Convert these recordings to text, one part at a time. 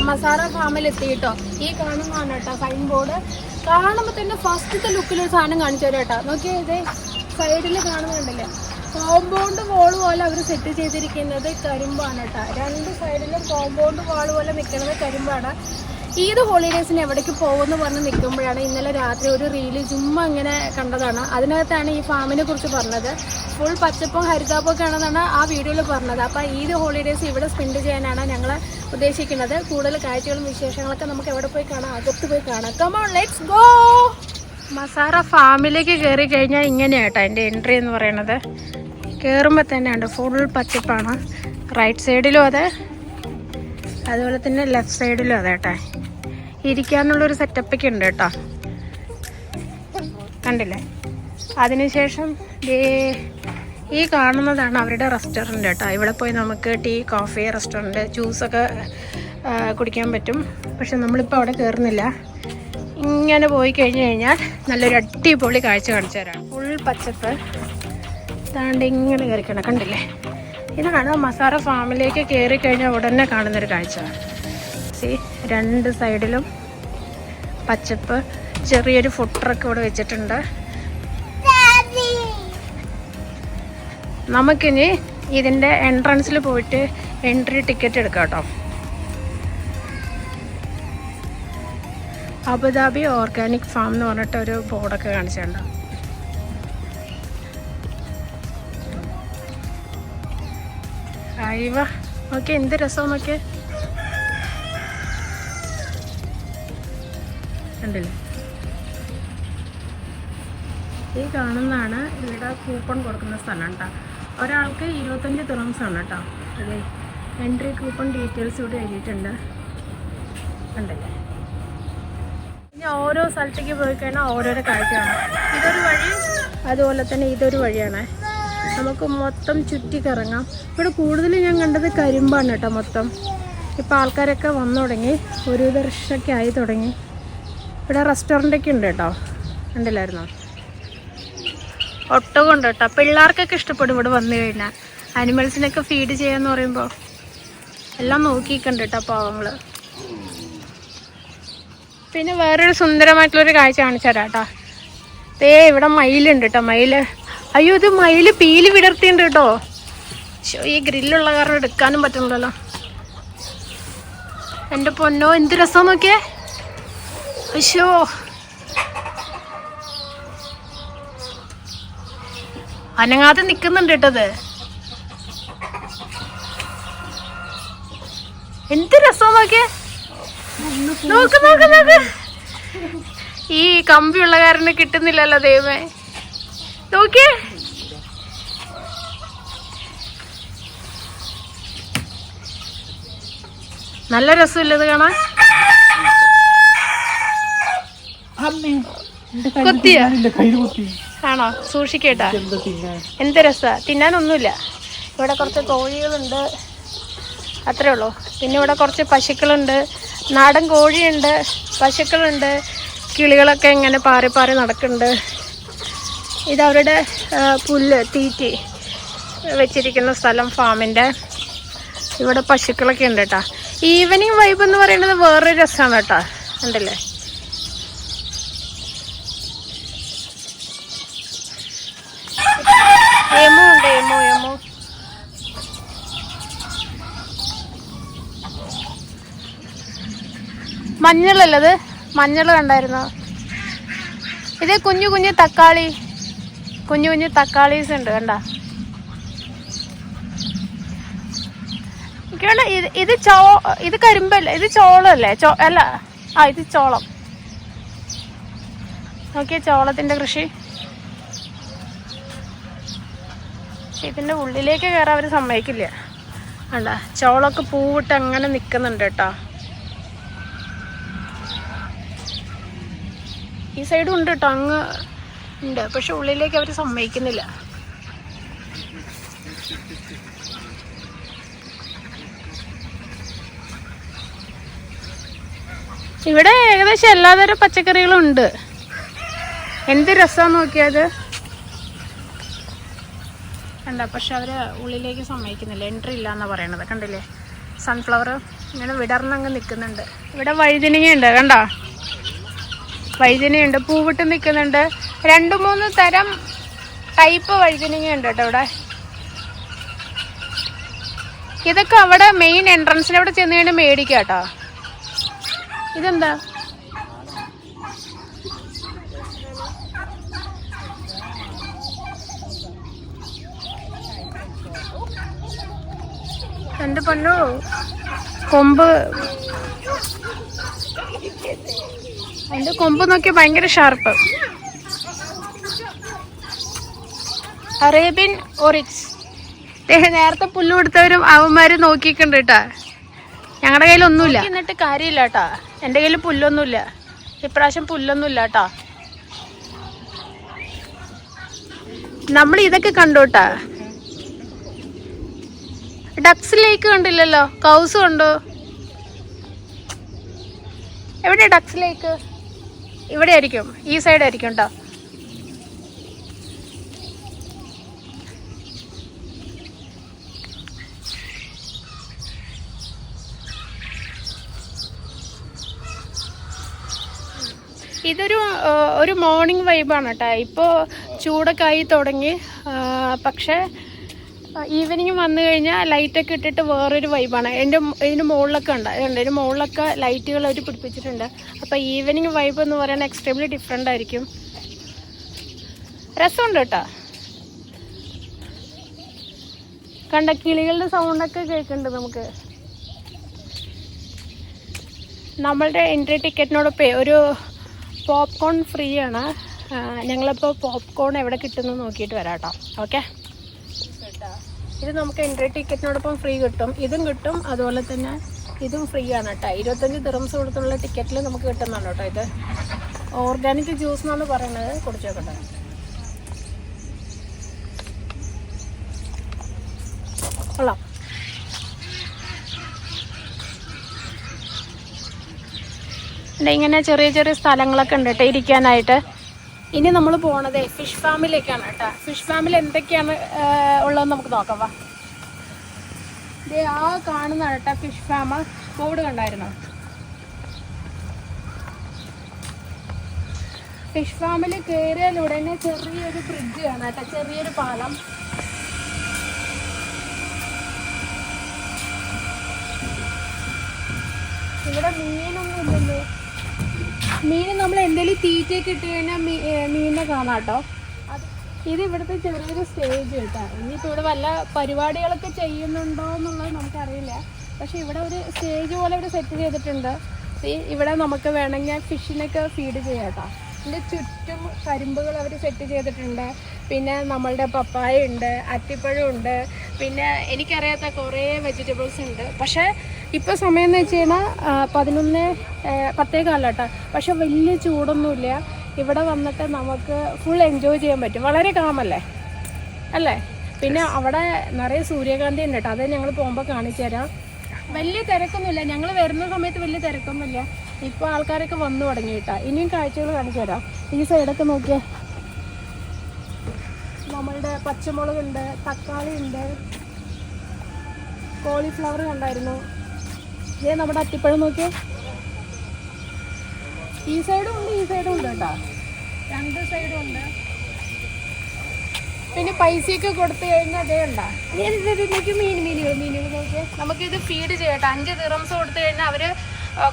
മസാല ഫാമിൽ എത്തിയിട്ടോ. ഈ കാണുന്നതാണ് കേട്ടോ സൈൻ ബോർഡ്. കാണുമ്പോൾ തന്നെ ഫസ്റ്റത്തെ ലുക്കിലൊരു സാധനം കാണിച്ചു തരാം കേട്ടോ. നോക്കിയേ, ഇതേ സൈഡിൽ കാണുന്നുണ്ടല്ലേ, കോമ്പൗണ്ട് വാൾ പോലെ അവർ സെറ്റ് ചെയ്തിരിക്കുന്നത് കരിമ്പാണ് കേട്ടോ. രണ്ട് സൈഡിലും കോമ്പൗണ്ട് വാൾ പോലെ നിൽക്കുന്നത് കരിമ്പാണ്. ഈദ് ഹോളിഡേയ്സിന് എവിടേക്ക് പോകുമെന്ന് പറഞ്ഞ് നിൽക്കുമ്പോഴാണ് ഇന്നലെ രാത്രി ഒരു റീല് ചുമ്മാ ഇങ്ങനെ കണ്ടതാണ്. അതിനകത്താണ് ഈ ഫാമിനെ കുറിച്ച് പറഞ്ഞത്. ഫുൾ പച്ചപ്പും ഹരിതാപ്പൊക്കെ ആണെന്നാണ് ആ വീഡിയോയിൽ പറഞ്ഞത്. അപ്പോൾ ഈദ് ഹോളിഡേയ്സ് ഇവിടെ സ്പെൻഡ് ചെയ്യാനാണ് ഞങ്ങൾ ഉദ്ദേശിക്കുന്നത്. കൂടുതൽ കാഴ്ചകളും വിശേഷങ്ങളൊക്കെ നമുക്ക് എവിടെ പോയി കാണാം, അകത്ത് പോയി കാണാം. Come on, let's go. Masala ഫാമിലേക്ക് കയറി കഴിഞ്ഞാൽ ഇങ്ങനെയാട്ടോ എൻ്റെ എൻട്രി എന്ന് പറയുന്നത്. കയറുമ്പോൾ തന്നെ ഉണ്ട് ഫുൾ പച്ചപ്പാണ്. റൈറ്റ് സൈഡിലും അതെ, അതുപോലെ തന്നെ ലെഫ്റ്റ് സൈഡിലും അതെ കേട്ടോ. ഇരിക്കാനുള്ളൊരു സെറ്റപ്പൊക്കെ ഉണ്ട് കേട്ടോ, കണ്ടില്ലേ. അതിനുശേഷം ഈ കാണുന്നതാണ് അവരുടെ റെസ്റ്റോറൻറ്റ് കേട്ടോ. ഇവിടെ പോയി നമുക്ക് ടീ, കോഫി, റെസ്റ്റോറൻറ്റ്, ജ്യൂസൊക്കെ കുടിക്കാൻ പറ്റും. പക്ഷെ നമ്മളിപ്പോൾ അവിടെ കയറുന്നില്ല. ഇങ്ങനെ പോയി കഴിഞ്ഞ് കഴിഞ്ഞാൽ നല്ലൊരു അടിപൊളി കാഴ്ച കാണിച്ചു തരാം. ഫുൾ പച്ചപ്പ് താണ്ട് ഇങ്ങനെ കയറിക്കണം, കണ്ടില്ലേ. ഇതാണ് മസാല ഫാമിലേക്ക് കയറി കഴിഞ്ഞാൽ ഉടനെ കാണുന്നൊരു കാഴ്ച. രണ്ട് സൈഡിലും പച്ചപ്പ്. ചെറിയൊരു ഫുഡ് ട്രക്ക് ഇവിടെ വെച്ചിട്ടുണ്ട്. നമുക്കിനി ഇതിൻ്റെ എൻട്രൻസിൽ പോയിട്ട് എൻട്രി ടിക്കറ്റ് എടുക്കാം കേട്ടോ. അബുദാബി ഓർഗാനിക് ഫാം എന്ന് പറഞ്ഞിട്ട് ഒരു ബോർഡൊക്കെ കാണിച്ചിട്ടുണ്ട്. അയ്യോ നോക്കിയേ, എന്ത് രസം നോക്കിയേ, കണ്ടില്ലേ. ഈ കാണുന്നതാണ് ഇവിടെ കൂപ്പൺ കൊടുക്കുന്ന സ്ഥലം കേട്ടോ. ഒരാൾക്ക് 25 ദിർഹംസാണ് കേട്ടോ. അതെ, എൻട്രി കൂപ്പൺ ഡീറ്റെയിൽസ് ഇവിടെ എഴുതിയിട്ടുണ്ട്, കണ്ടില്ലേ. ഇനി ഓരോ സ്ഥലത്തേക്ക് പോയി കഴിഞ്ഞാൽ ഓരോരോ കാഴ്ചയാണ്. ഇതൊരു വഴി, അതുപോലെ തന്നെ ഇതൊരു വഴിയാണ്. നമുക്ക് മൊത്തം ചുറ്റിക്കറങ്ങാം. ഇവിടെ കൂടുതൽ ഞാൻ കണ്ടത് കരിമ്പാണ് കേട്ടോ മൊത്തം. ഇപ്പോൾ ആൾക്കാരൊക്കെ വന്നു തുടങ്ങി, ഒരു വർഷമൊക്കെ ആയി തുടങ്ങി. ഇവിടെ റെസ്റ്റോറൻ്റൊക്കെ ഉണ്ട് കേട്ടോ, കണ്ടില്ലായിരുന്നോ. ഒട്ടകം ഉണ്ട് കേട്ടോ. പിള്ളേർക്കൊക്കെ ഇഷ്ടപ്പെടും ഇവിടെ വന്നു കഴിഞ്ഞാൽ. ആനിമൽസിനൊക്കെ ഫീഡ് ചെയ്യാന്ന് പറയുമ്പോൾ എല്ലാം നോക്കിയിട്ടുണ്ട് കേട്ടോ പാവങ്ങൾ. പിന്നെ വേറൊരു സുന്ദരമായിട്ടുള്ളൊരു കാഴ്ച കാണിച്ചു തരാം കേട്ടോ. ഇവിടെ മയിലുണ്ട് കേട്ടോ. മയില്, അയ്യോ ഇത് മയില് പീല് വിടർത്തിയുണ്ട് കേട്ടോ. ഈ ഗ്രില്ലുള്ള കാരണം എടുക്കാനും പറ്റുന്നില്ലല്ലോ. എൻ്റെ പൊന്നോ, എന്ത് രസം നോക്കിയേ. അയ്യോ, അനങ്ങാതെ നിക്കുന്നുണ്ട് കേട്ടത്. എന്ത് രസം നോക്കിയേ. നോക്ക് നോക്ക് നോക്ക്. ഈ കമ്പിയുള്ള കാരണം കിട്ടുന്നില്ലല്ലോ ദൈവമേ. നോക്കിയേ, നല്ല രസമില്ലത് കാണാൻ. കൊത്തിയോ? ആണോ? സൂക്ഷിക്കേട്ടാ. എന്ത് രസാ. തിന്നാനൊന്നുമില്ല. ഇവിടെ കുറച്ച് കോഴികളുണ്ട്, അത്രേ ഉള്ളൂ. പിന്നെ ഇവിടെ കുറച്ച് പശുക്കളുണ്ട്, നാടൻ കോഴിയുണ്ട്, പശുക്കളുണ്ട്, കിളികളൊക്കെ ഇങ്ങനെ പാറി പാറി നടക്കുന്നുണ്ട്. ഇതവരുടെ പുല്ല് തീറ്റി വെച്ചിരിക്കുന്ന സ്ഥലം ഫാമിൻ്റെ. ഇവിടെ പശുക്കളൊക്കെ ഉണ്ട് കേട്ടോ. ഈവനിങ് വൈബ് എന്ന് പറയുന്നത് വേറൊരു രസമാണ് കേട്ടോ, ഉണ്ടല്ലേ. എമു ഉണ്ട്, എമു എമു. മഞ്ഞളല്ലത്, മഞ്ഞൾ കണ്ടായിരുന്നോ. ഇത് കുഞ്ഞു കുഞ്ഞു തക്കാളി, കുഞ്ഞു കുഞ്ഞു തക്കാളീസ് ഉണ്ട് കണ്ട. ഇത് കരിമ്പല്ലേ, ഇത് ചോളല്ലേ, അല്ല ഇത് ചോളം. നോക്കിയേ ചോളത്തിന്റെ കൃഷി. ഇതിന്റെ ഉള്ളിലേക്ക് കയറാൻ അവർ സമ്മതിക്കില്ല. അല്ല ചോളമൊക്കെ പൂവിട്ട് അങ്ങനെ നിൽക്കുന്നുണ്ട് കേട്ടോ. ഈ സൈഡും ഉണ്ട് കേട്ടോ, അങ്ങ് ഉണ്ട്. പക്ഷെ ഉള്ളിലേക്ക് അവർ സമ്മതിക്കുന്നില്ല. ഇവിടെ ഏകദേശം എല്ലാതരം പച്ചക്കറികളും ഉണ്ട്. എന്ത് രസമാന്ന് നോക്കിയത് കണ്ട. പക്ഷെ അവര് ഉള്ളിലേക്ക് സമ്മതിക്കുന്നില്ല, എൻട്രി ഇല്ല എന്നാ പറയണത്, കണ്ടില്ലേ. സൺഫ്ലവർ ഇങ്ങനെ വിടർന്നങ്ങ് നിൽക്കുന്നുണ്ട്. ഇവിടെ വഴുതനങ്ങയുണ്ട്, കണ്ടോ? വഴുതനയുണ്ട്, പൂവിട്ട് നിൽക്കുന്നുണ്ട്. 2-3 തരം ടൈപ്പ് വഴുതനങ്ങയുണ്ട് കേട്ടോ ഇവിടെ. ഇതൊക്കെ അവിടെ മെയിൻ എൻട്രൻസിൽ അവിടെ ചെന്ന് കഴിഞ്ഞാൽ മേടിക്കാം കേട്ടോ. ഇതെന്താ? എൻ്റെ പൊന്നോ, എൻ്റെ കൊമ്പ് നോക്കി ഭയങ്കര ഷാർപ്പ്. Arabian Oryx. നേരത്തെ പുല്ല് കൊടുത്തവരും അവന്മാരും നോക്കിക്കണ്ട് കേട്ടാ. ഞങ്ങളുടെ കയ്യിലൊന്നുമില്ല, എന്നിട്ട് കാര്യമില്ല കേട്ടാ. എൻ്റെ കയ്യിൽ പുല്ലൊന്നുമില്ല, ഇപ്രാവശ്യം പുല്ലൊന്നുമില്ല കേട്ടാ. നമ്മൾ ഇതൊക്കെ കണ്ടു കേട്ടാ. ഡക്സ് ലേക്ക് കണ്ടില്ലല്ലോ, കൗസ് കണ്ടോ? എവിടെ ഡക്സ് ലേക്ക്? ഇവിടെ ആയിരിക്കും, ഈ സൈഡ് ആയിരിക്കും കേട്ടോ. ഒരു മോർണിംഗ് വൈബാണ് കേട്ടോ. ഇപ്പോൾ ചൂടൊക്കെ ആയി തുടങ്ങി, പക്ഷേ ഈവനിങ് വന്നു കഴിഞ്ഞാൽ ലൈറ്റൊക്കെ ഇട്ടിട്ട് വേറൊരു വൈബാണ്. ഇതിൻ്റെ മുകളിലൊക്കെ ഉണ്ട്, ഇതിൻ്റെ മുകളിലൊക്കെ ലൈറ്റുകൾ അവർ പിടിപ്പിച്ചിട്ടുണ്ട്. അപ്പോൾ ഈവനിങ് വൈബ് എന്ന് പറയുന്നത് എക്സ്ട്രീംലി ഡിഫറെൻ്റ് ആയിരിക്കും. രസമുണ്ട് കേട്ടോ. കണ്ട കിളികളുടെ സൗണ്ടൊക്കെ കേൾക്കുന്നുണ്ട് നമുക്ക്. നമ്മളുടെ എൻട്രി ടിക്കറ്റിനോടൊപ്പം ഒരു പോപ്കോൺ ഫ്രീ ആണ്. ഞങ്ങളിപ്പോൾ പോപ്കോൺ എവിടെ കിട്ടുമെന്ന് നോക്കിയിട്ട് വരാം കേട്ടോ. ഓക്കെ, ഇത് നമുക്ക് എൻട്രി ടിക്കറ്റിനോടൊപ്പം ഫ്രീ കിട്ടും, ഇതും കിട്ടും, അതുപോലെ തന്നെ ഇതും ഫ്രീ ആണ് കേട്ടോ. 25 ദിർഹംസ് കൊടുത്തുള്ള ടിക്കറ്റിൽ നമുക്ക് കിട്ടുന്നതാണ് കേട്ടോ. ഇത് ഓർഗാനിക് ജ്യൂസ് എന്നാണ് പറയുന്നത്. കുടിച്ചു നോക്കട്ടെ. കൊള്ളാം. ഇങ്ങനെ ചെറിയ ചെറിയ സ്ഥലങ്ങളൊക്കെ ഉണ്ട് കേട്ടോ ഇരിക്കാനായിട്ട്. ഇനി നമ്മൾ പോണത് ഫിഷ് ഫാമിലേക്കാണ് കേട്ടോ. ഫിഷ് ഫാമിൽ എന്തൊക്കെയാണ് ഉള്ളതെന്ന് നമുക്ക് നോക്കാം. വാ, ഇതേ ആ കാണുന്ന കേട്ടോ ഫിഷ് ഫാം. ബോർഡ് കണ്ടായിരുന്നോ? ഫിഷ് ഫാമിൽ കയറിയാലൂടെ തന്നെ ചെറിയൊരു ബ്രിഡ്ജ് കാണാം കേട്ടോ, ചെറിയൊരു പാലം. ഇവിടെ മീനൊന്നും ഇല്ലല്ലോ. മീൻ നമ്മൾ എന്തെങ്കിലും തീറ്റയൊക്കെ ഇട്ട് കഴിഞ്ഞാൽ മീനിനെ കാണാം കേട്ടോ. ഇത് ഇവിടുത്തെ ചെറിയൊരു സ്റ്റേജ് കേട്ടോ. ഇനിയിപ്പോൾ ഇവിടെ വല്ല പരിപാടികളൊക്കെ ചെയ്യുന്നുണ്ടോ എന്നുള്ളത് നമുക്കറിയില്ല. പക്ഷെ ഇവിടെ ഒരു സ്റ്റേജ് പോലെ ഇവിടെ സെറ്റ് ചെയ്തിട്ടുണ്ട്. ഇവിടെ നമുക്ക് വേണമെങ്കിൽ ഫിഷിനൊക്കെ ഫീഡ് ചെയ്യാം കേട്ടോ. ഇതിൻ്റെ ചുറ്റും കരിമ്പുകൾ അവർ സെറ്റ് ചെയ്തിട്ടുണ്ട്. പിന്നെ നമ്മളുടെ പപ്പായ ഉണ്ട്, അത്തിപ്പഴം ഉണ്ട്, പിന്നെ എനിക്കറിയാത്ത കുറേ വെജിറ്റബിൾസ് ഉണ്ട്. പക്ഷേ ഇപ്പോൾ സമയം എന്ന് വെച്ച് കഴിഞ്ഞാൽ 11:10 കേട്ടോ. പക്ഷെ വലിയ ചൂടൊന്നുമില്ല. ഇവിടെ വന്നിട്ട് നമുക്ക് ഫുൾ എൻജോയ് ചെയ്യാൻ പറ്റും. വളരെ കാമല്ലേ അല്ലേ? പിന്നെ അവിടെ നിറയെ സൂര്യകാന്തി ഉണ്ട് കേട്ടോ. അത് ഞങ്ങൾ പോകുമ്പോൾ കാണിച്ചു തരാം. വലിയ തിരക്കൊന്നുമില്ല, ഞങ്ങൾ വരുന്ന സമയത്ത് വലിയ തിരക്കൊന്നുമില്ല. ഇപ്പോൾ ആൾക്കാരൊക്കെ വന്നു തുടങ്ങി കേട്ടോ. ഇനിയും കാഴ്ചകൾ കാണിച്ചു തരാം. ഈ സൈഡൊക്കെ നോക്കിയാൽ നമ്മളുടെ പച്ചമുളകുണ്ട്, തക്കാളി ഉണ്ട്, കോളിഫ്ലവർ കണ്ടായിരുന്നു. ഇതേ നമ്മുടെ അത്തിപ്പഴം നോക്കിയേ. ഈ സൈഡും ഉണ്ട്, ഈ സൈഡും ഉണ്ട് കേട്ടോ. 2 സൈഡും ഉണ്ട്. പിന്നെ പൈസയൊക്കെ കൊടുത്തു കഴിഞ്ഞാൽ അതേ ഉണ്ടാ. മീനുകൾ നോക്കിയേ. നമുക്കിത് ഫീഡ് ചെയ്യട്ടെ. 5 ദിർഹംസ് കൊടുത്തു കഴിഞ്ഞാൽ അവർ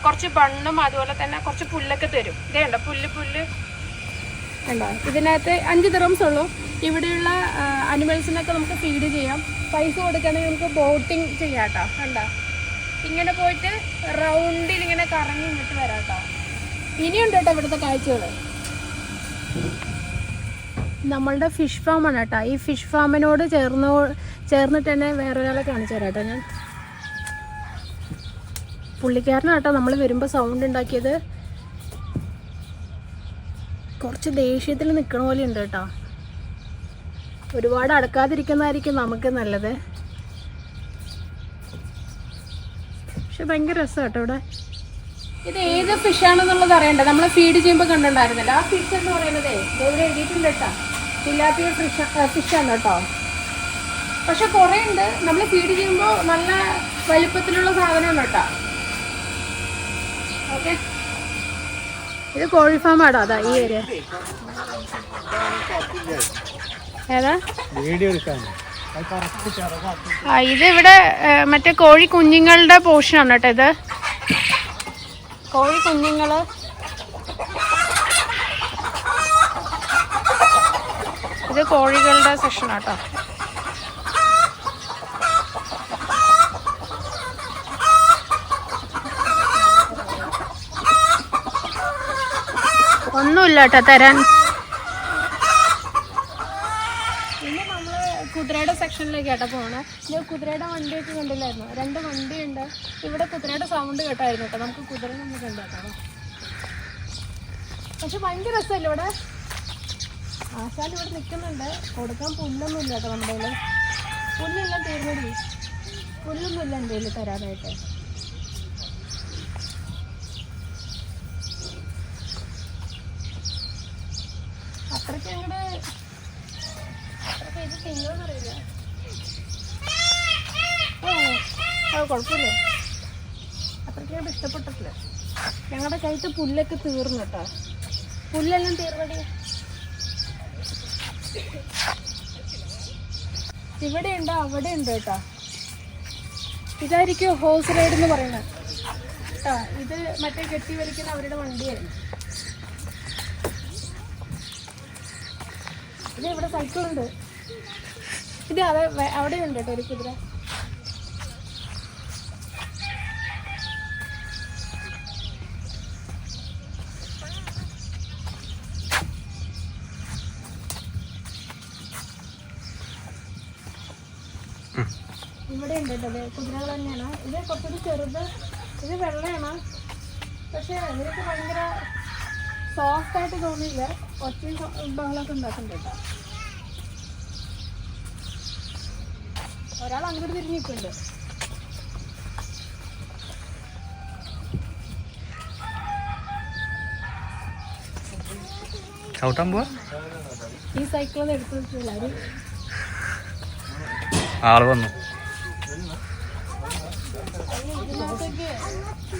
കുറച്ച് ബണ്ണും അതുപോലെ തന്നെ കുറച്ച് പുല്ലൊക്കെ തരും. ഇതേ ഉണ്ടോ പുല്ല് ഉണ്ടോ? ഇതിനകത്ത് 5 ദിർഹംസ് ഉള്ളൂ. ഇവിടെയുള്ള അനിമൽസിനൊക്കെ നമുക്ക് ഫീഡ് ചെയ്യാം. പൈസ കൊടുക്കുകയാണെങ്കിൽ നമുക്ക് ബോട്ടിങ് ചെയ്യാം കേട്ടോ. കണ്ടോ, ഇങ്ങനെ പോയിട്ട് റൗണ്ടിൽ ഇങ്ങനെ കറങ്ങി ഇങ്ങോട്ട് വരാം കേട്ടോ. ഇനിയുണ്ട് കേട്ടോ ഇവിടുത്തെ കാഴ്ചകൾ. നമ്മളുടെ ഫിഷ് ഫാമാണ് കേട്ടോ. ഈ ഫിഷ് ഫാമിനോട് ചേർന്നിട്ട് തന്നെ വേറൊരാളെ കാണിച്ചു തരാം കേട്ടോ. ഞാൻ പുള്ളിക്കാരനാട്ടോ നമ്മൾ വരുമ്പോൾ സൗണ്ട് ഉണ്ടാക്കിയത്. കുറച്ച് ദേഷ്യത്തിൽ നിൽക്കണ പോലെ ഉണ്ട് കേട്ടോ. ഒരുപാട് അടുക്കാതിരിക്കുന്നതായിരിക്കും നമുക്ക് നല്ലത്. പക്ഷെ ഭയങ്കര രസം കേട്ടോ ഇവിടെ. ഇത് ഏത് ഫിഷാണെന്നുള്ളത് അറിയണ്ട. നമ്മൾ ഫീഡ് ചെയ്യുമ്പോൾ കണ്ടിട്ടുണ്ടായിരുന്നില്ല. ആ ഫിഷ് എന്ന് പറയുന്നത് ഇവിടെ എഴുതിയിട്ടുണ്ട് കേട്ടോ. തിലാപ്പിയ ഫിഷാണ് കേട്ടോ. പക്ഷെ കുറേ ഉണ്ട്. നമ്മൾ ഫീഡ് ചെയ്യുമ്പോൾ നല്ല വലുപ്പത്തിലുള്ള സാധനമാണ് കേട്ടോ. ഓക്കെ, ഇത് കോഴി ഫാം ആടോ. അതാ ഈ ഏരിയ. ഏതാ ഇത്? ഇവിടെ മറ്റേ കോഴി കുഞ്ഞുങ്ങളുടെ പോർഷനാണ് കേട്ടോ ഇത്. കോഴി കുഞ്ഞുങ്ങള് ഇത് കോഴികളുടെ സെക്ഷനാട്ടോ. ഒന്നുമില്ല കേട്ടോ തരാൻ. പിന്നെ നമ്മള് കുതിരയുടെ സെക്ഷനിലേക്ക് കേട്ടോ പോണേ. ഇത് കുതിരയുടെ വണ്ടിയൊക്കെ കണ്ടില്ലായിരുന്നു. 2 വണ്ടിയുണ്ട്. ഇവിടെ കുതിരയുടെ സൗണ്ട് കേട്ടായിരുന്നു കേട്ടോ. നമുക്ക് കുതിര നമ്മൾ കണ്ടേക്കാം. പക്ഷെ ഭയങ്കര രസമല്ലേ ഇവിടെ. ആശാൻ ഇവിടെ നിൽക്കുന്നുണ്ട്. കൊടുക്കാൻ പുല്ലൊന്നും ഇല്ല കേട്ടോ നമ്മുടെ കയ്യിൽ. പുല്ലെല്ലാം തീർന്നടി. പുല്ലൊന്നുമില്ല എൻ്റെ കയ്യിൽ തരാനായിട്ട്. അത്രയ്ക്ക് അങ്ങോട്ട് ഇത് തിന്നോന്നറിയില്ല. കുഴപ്പമില്ല, അത്രയ്ക്ക് അങ്ങോട്ട് ഇഷ്ടപ്പെട്ടിട്ടില്ല. ഞങ്ങളുടെ കയ്യിലത്തെ പുല്ലൊക്കെ തീർന്നു കേട്ടോ. പുല്ലെല്ലാം തീർന്നടി. ഇവിടെ ഉണ്ട്, അവിടെ ഉണ്ട് കേട്ടോ. ഇതായിരിക്കും ഹോഴ്സ് റൈഡ് എന്ന് പറയുന്നത് കേട്ടോ. ഇത് മറ്റേ കെട്ടി വലിക്കുന്ന അവരുടെ വണ്ടിയായിരുന്നു. ഇത് ഇവിടെ സൈക്കിളുണ്ട്. ഇത് അവിടെ ഉണ്ട് കേട്ടോ ഒരു കുതിര. ഇവിടെ ഉണ്ട് കേട്ടോ. കുതിരകൾ തന്നെയാണ്. ഇത് കുറച്ചുകൂടി ചെറുത്. ഇത് വെള്ളയാണ്. പക്ഷെ ഇതിനൊക്കെ ഭയങ്കര സോഫ്റ്റ് ആയിട്ട് തോന്നിയില്ല. ഒറ്റയും ബഹളമൊക്കെ ഉണ്ടാക്കുന്നുണ്ട് കേട്ടോ. ഒരാൾ അങ്ങോട്ട് തിരിഞ്ഞ് നിൽക്കുന്നുണ്ട്. ചവിട്ടാൻ പോവാ. ഈ സൈക്കിളൊന്നും എടുത്തു വെച്ചില്ല. ആള് വന്നു. ഇതിനകത്തേക്ക്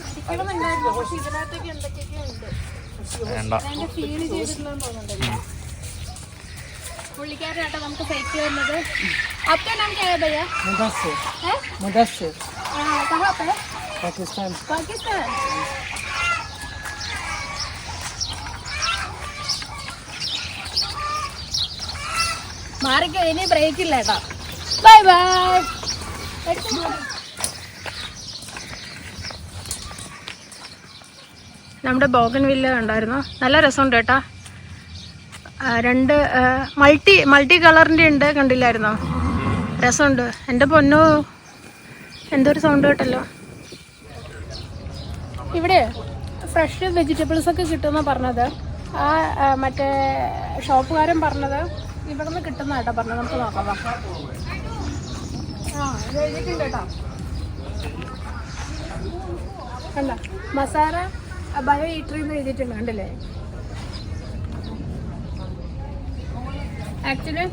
ഇരിക്കണമെന്നുണ്ടായിരുന്നു. പക്ഷെ ഇതിനകത്തേക്ക് എന്തൊക്കെയൊക്കെ ഉണ്ട്. അതിന്റെ ഫീൽ ചെയ്തിട്ടില്ലെന്ന് തോന്നുന്നുണ്ടല്ലോ. പുള്ളിക്കാരനാട്ടോ നമുക്ക് സൈക്കിൾ വരുന്നത്. आपका नाम क्या है भैया? मुदस्सिर. है मुदस्सिर. कहाँ पे? पाकिस्तान. पाकिस्तान. മാറിക്കോ, ഇനി ബ്രേക്ക് ഇല്ല കേട്ടോ. Bye bye. നമ്മുടെ ബോഗൺവില്ല കണ്ടായിരുന്നു. നല്ല രസമുണ്ട് കേട്ടോ. 2 മൾട്ടി കളറിൻ്റെ ഉണ്ട്. കണ്ടില്ലായിരുന്നോ? രസമുണ്ട്. എൻ്റെ പൊന്നോ, എന്തൊരു സൗണ്ട് കേട്ടല്ലോ. ഇവിടെ ഫ്രഷ് വെജിറ്റബിൾസ് ഒക്കെ കിട്ടുമെന്നാണ് പറഞ്ഞത്. മറ്റേ ഷോപ്പുകാരൻ പറഞ്ഞത് ഇവിടെ നിന്ന് കിട്ടുന്ന കേട്ടോ പറഞ്ഞത്. നമുക്ക് നോക്കാം. ഇത് എഴുതിയിട്ടുണ്ട് കേട്ടോ. കണ്ട മസാല ബയോ ഈറ്ററി എന്ന് എഴുതിയിട്ടുണ്ട്. കണ്ടില്ലേ? ആക്ച്വലി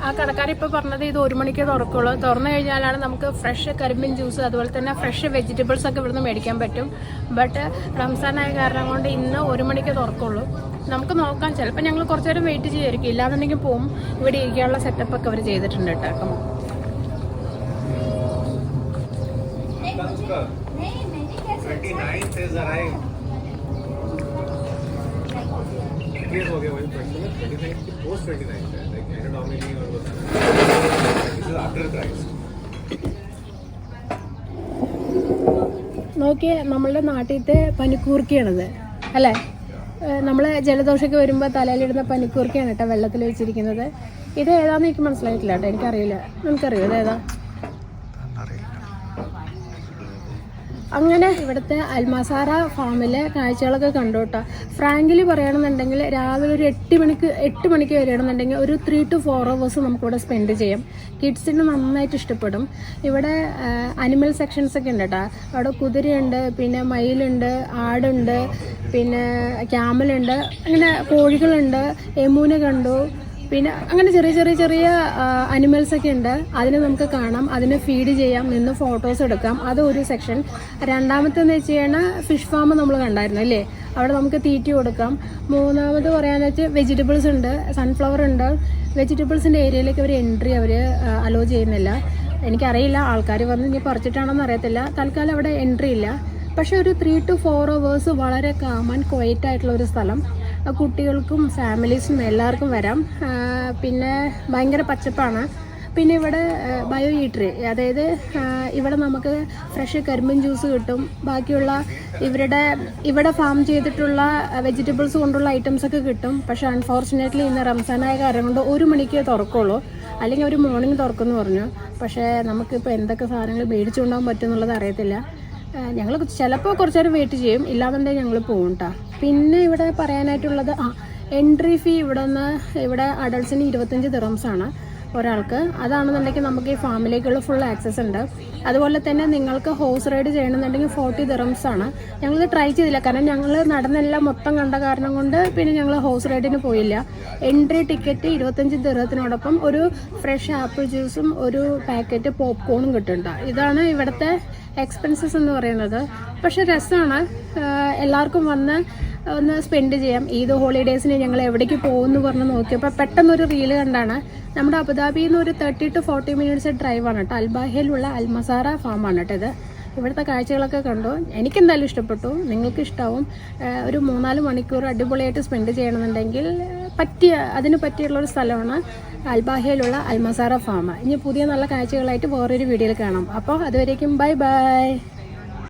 ആ കടക്കാർ ഇപ്പോൾ പറഞ്ഞത് ഇത് 1 മണിക്ക് തുറക്കുള്ളൂ. തുറന്നു കഴിഞ്ഞാലാണ് നമുക്ക് ഫ്രഷ് കരിമ്പിൻ ജ്യൂസ് അതുപോലെ തന്നെ ഫ്രഷ് വെജിറ്റബിൾസ് ഒക്കെ ഇവിടുന്ന് മേടിക്കാൻ പറ്റും. ബട്ട് റംസാനായ കാരണം കൊണ്ട് ഇന്ന് 1 മണിക്ക് തുറക്കുള്ളൂ. നമുക്ക് നോക്കാം. ചിലപ്പോൾ ഞങ്ങൾ കുറച്ച് നേരം വെയിറ്റ് ചെയ്യായിരിക്കും. ഇല്ലാന്നുണ്ടെങ്കിൽ പോവും. ഇവിടെ ഇരിക്കാനുള്ള സെറ്റപ്പ് ഒക്കെ അവർ ചെയ്തിട്ടുണ്ട് കേട്ടോ. നോക്കിയേ, നമ്മളുടെ നാട്ടിലത്തെ പനിക്കൂർക്കയാണിത് അല്ലേ? നമ്മൾ ജലദോഷമൊക്കെ വരുമ്പോൾ തലയിലിടുന്ന പനിക്കൂർക്കയാണ് കേട്ടോ വെള്ളത്തിൽ വെച്ചിരിക്കുന്നത്. ഇത് ഏതാണെന്ന് എനിക്ക് മനസ്സിലായിട്ടില്ല കേട്ടോ. എനിക്കറിയില്ല. നിനക്കറിയോ ഇതേതാ? അങ്ങനെ ഇവിടുത്തെ അൽമസാറ ഫാമിലെ കാഴ്ചകളൊക്കെ കണ്ടോട്ടോ. ഫ്രാങ്കിലി പറയുകയാണെന്നുണ്ടെങ്കിൽ രാവിലെ ഒരു 8 മണിക്ക് വരികയാണെന്നുണ്ടെങ്കിൽ ഒരു 3 to 4 hours നമുക്കിവിടെ സ്പെൻഡ് ചെയ്യാം. കിഡ്സിന് നന്നായിട്ട് ഇഷ്ടപ്പെടും. ഇവിടെ അനിമൽ സെക്ഷൻസ് ഒക്കെ ഉണ്ട് കേട്ടോ. അവിടെ കുതിരയുണ്ട്, പിന്നെ മയിലുണ്ട്, ആടുണ്ട്, പിന്നെ ക്യാമലുണ്ട്, അങ്ങനെ കോഴികളുണ്ട്. എമൂനെ കണ്ടു. പിന്നെ അങ്ങനെ ചെറിയ ചെറിയ ചെറിയ അനിമൽസൊക്കെ ഉണ്ട്. അതിനെ നമുക്ക് കാണാം, അതിനെ ഫീഡ് ചെയ്യാം, നിന്ന് ഫോട്ടോസ് എടുക്കാം. അതൊരു സെക്ഷൻ. രണ്ടാമത്തെന്ന് വെച്ച് കഴിഞ്ഞാൽ ഫിഷ് ഫാം നമ്മൾ കണ്ടായിരുന്നു അല്ലേ, അവിടെ നമുക്ക് തീറ്റ കൊടുക്കാം. മൂന്നാമത് പറയാന്ന് വെച്ചാൽ വെജിറ്റബിൾസ് ഉണ്ട്, സൺഫ്ലവർ ഉണ്ട്. വെജിറ്റബിൾസിൻ്റെ ഏരിയയിലേക്ക് അവർ എൻട്രി അലോ ചെയ്യുന്നില്ല. എനിക്കറിയില്ല, ആൾക്കാർ വന്ന് ഇനി പറിച്ചിട്ടാണെന്ന് അറിയത്തില്ല. തൽക്കാലം അവിടെ എൻട്രി ഇല്ല. പക്ഷേ ഒരു 3 to 4 hours വളരെ കാം ആൻഡ് ക്വയറ്റ് ആയിട്ടുള്ള ഒരു സ്ഥലം. കുട്ടികൾക്കും ഫാമിലീസിനും എല്ലാവർക്കും വരാം. പിന്നെ ഭയങ്കര പച്ചപ്പാണ്. പിന്നെ ഇവിടെ ബയോ ഈറ്ററി, അതായത് ഇവിടെ നമുക്ക് ഫ്രഷ് കരിമ്പിൻ ജ്യൂസ് കിട്ടും. ബാക്കിയുള്ള ഇവിടെ ഫാം ചെയ്തിട്ടുള്ള വെജിറ്റബിൾസ് കൊണ്ടുള്ള ഐറ്റംസൊക്കെ കിട്ടും. പക്ഷേ അൺഫോർച്ചുനേറ്റ്ലി ഇന്ന് റംസാനായ കാരണം കൊണ്ട് 1 മണിക്ക് തുറക്കുള്ളൂ, അല്ലെങ്കിൽ ഒരു മോർണിംഗ് തുറക്കുമെന്ന് പറഞ്ഞു. പക്ഷേ നമുക്കിപ്പോൾ എന്തൊക്കെ സാധനങ്ങൾ മേടിച്ചുകൊണ്ടാകാൻ പറ്റും എന്നുള്ളത് അറിയത്തില്ല. ഞങ്ങൾ ചിലപ്പോൾ കുറച്ച് നേരം വെയിറ്റ് ചെയ്യും, ഇല്ലാന്നുണ്ടെങ്കിൽ ഞങ്ങൾ പോകും കേട്ടോ. പിന്നെ ഇവിടെ പറയാനായിട്ടുള്ളത് എൻട്രി ഫീ ഇവിടെ അഡൾട്ട്സിന് 25 ദിറംസാണ് ഒരാൾക്ക്. അതാണെന്നുണ്ടെങ്കിൽ നമുക്ക് ഈ ഫാമിലേക്കുള്ള ഫുൾ ആക്സസ് ഉണ്ട്. അതുപോലെ തന്നെ നിങ്ങൾക്ക് ഹോഴ്സ് റൈഡ് ചെയ്യണമെന്നുണ്ടെങ്കിൽ 40 ദിറംസാണ്. ഞങ്ങളിത് ട്രൈ ചെയ്തില്ല, കാരണം ഞങ്ങൾ നടന്നെല്ലാം മൊത്തം കണ്ട കാരണം കൊണ്ട് പിന്നെ ഞങ്ങൾ ഹോഴ്സ് റൈഡിന് പോയില്ല. എൻട്രി ടിക്കറ്റ് 25 ദിറത്തിനോടൊപ്പം ഒരു ഫ്രഷ് ആപ്പിൾ ജ്യൂസും ഒരു പാക്കറ്റ് പോപ്കോണും കിട്ടുന്നുണ്ട്. ഇതാണ് ഇവിടുത്തെ എക്സ്പെൻസസ് എന്ന് പറയുന്നത്. പക്ഷെ രസമാണ്, എല്ലാവർക്കും വന്ന് ഒന്ന് സ്പെൻഡ് ചെയ്യാം. ഈദ് ഹോളിഡേയ്സിന് ഞങ്ങൾ എവിടേക്ക് പോകുമെന്ന് പറഞ്ഞ് നോക്കിയപ്പോൾ പെട്ടെന്നൊരു റീല് കണ്ടാണ്. നമ്മുടെ അബുദാബിയിൽ നിന്ന് ഒരു 30 to 40 minutes ഡ്രൈവാണ് കേട്ടോ. അൽബാഹയിലുള്ള അൽമസാറ ഫാമാണ് കേട്ടോ ഇത്. ഇവിടുത്തെ കാഴ്ചകളൊക്കെ കണ്ടു, എനിക്കെന്തായാലും ഇഷ്ടപ്പെട്ടു, നിങ്ങൾക്ക് ഇഷ്ടാവും. ഒരു 3-4 മണിക്കൂർ അടിപൊളിയായിട്ട് സ്പെൻഡ് ചെയ്യണമെന്നുണ്ടെങ്കിൽ അതിന് പറ്റിയുള്ളൊരു സ്ഥലമാണ് അൽബാഹയിലുള്ള അൽമസാറ ഫാം. ഇനി പുതിയ നല്ല കാഴ്ചകളായിട്ട് വേറൊരു വീഡിയോയിൽ കാണാം. അപ്പോൾ അതുവരേക്കും ബൈ ബൈ.